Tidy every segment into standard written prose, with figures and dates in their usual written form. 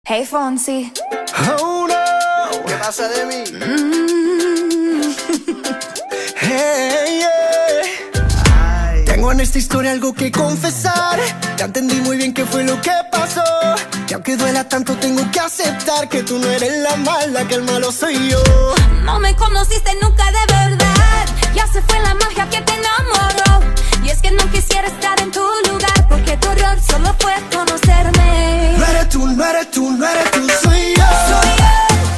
Hey Fonsi. Oh no, ¿Qué pasa de mí? hey, yeah. Tengo en esta historia algo que confesar. Ya entendí muy bien qué fue lo que pasó. Y aunque duela tanto tengo que aceptar que tú no eres la mala, que el malo soy yo. No me conociste nunca de verdad. Ya se fue la magia que te enamoró. Y es que no quisiera estar en tu lugar, porque tu error solo fue conocerme. No eres tú, no eres tú, no eres tú, soy yo. Soy yo.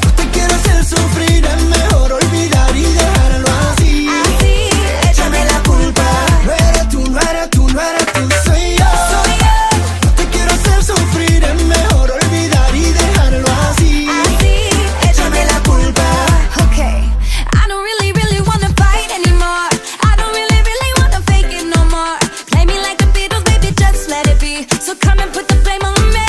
No te quiero hacer sufrir, es mejor olvidar y dejarlo así. Así, Échame la culpa. No eres tú, no eres tú, no eres tú, soy yo. soy yo. No te quiero hacer sufrir, es mejor olvidar y dejarlo así. Así, Échame la culpa. okay. I don't really wanna fight anymore. I don't really wanna fake it no more. Play me like the Beatles, baby, just let it be. So come and put the blame on me,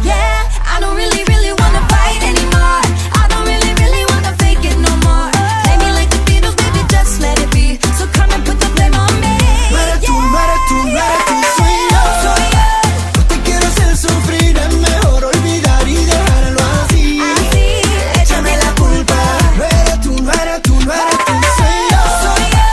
yeah. I don't really wanna fight anymore. I don't really wanna fake it no more. Play me like the Beatles, baby, just let it be. So come and put the blame on me, No eres tú, yeah. no eres tú, no eres tú, soy yo. Soy yo. No te quiero hacer sufrir, es mejor olvidar y dejarlo así. Así, Échame la culpa. No eres tú, no eres tú, no eres tú, soy yo. soy yo.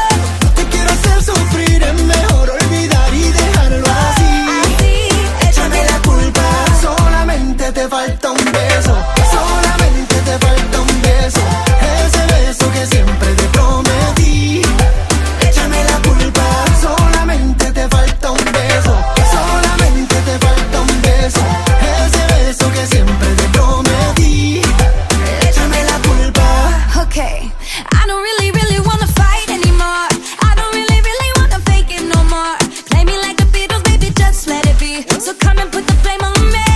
No te quiero hacer sufrir, es mejor olvidar y dejarlo así. Así, Échame la culpa. Solamente te falta un beso. Solamente te falta un beso. Ese beso que siempre te prometí. Échame la culpa. Solamente te falta un beso. Solamente te falta un beso. Ese beso que siempre te prometí. Échame la culpa. okay. I don't really wanna fight anymore. I don't really wanna fake it no more. Play me like the Beatles, baby, just let it be. So come and put the blame on me,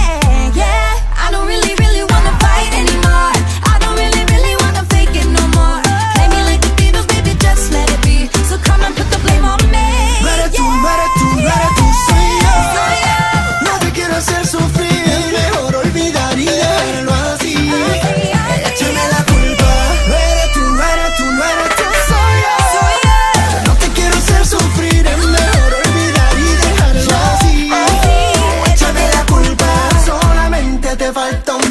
yeah. I don't really wanna fight anymore. I don't really wanna fake it no more. Play me like the Beatles, baby, just let it be. So come and put the blame on me, No eres tú, yeah. no eres tú, no eres tú, soy yo. Soy yo. No te quiero hacer sufrir, es mejor olvidar y dejarlo así. Échame la culpa. No eres tú, no eres tú, no eres tú, soy yo. Soy yo. No te quiero hacer sufrir, es mejor olvidar y dejarlo así. Así, Échame la culpa. Solamente te falta un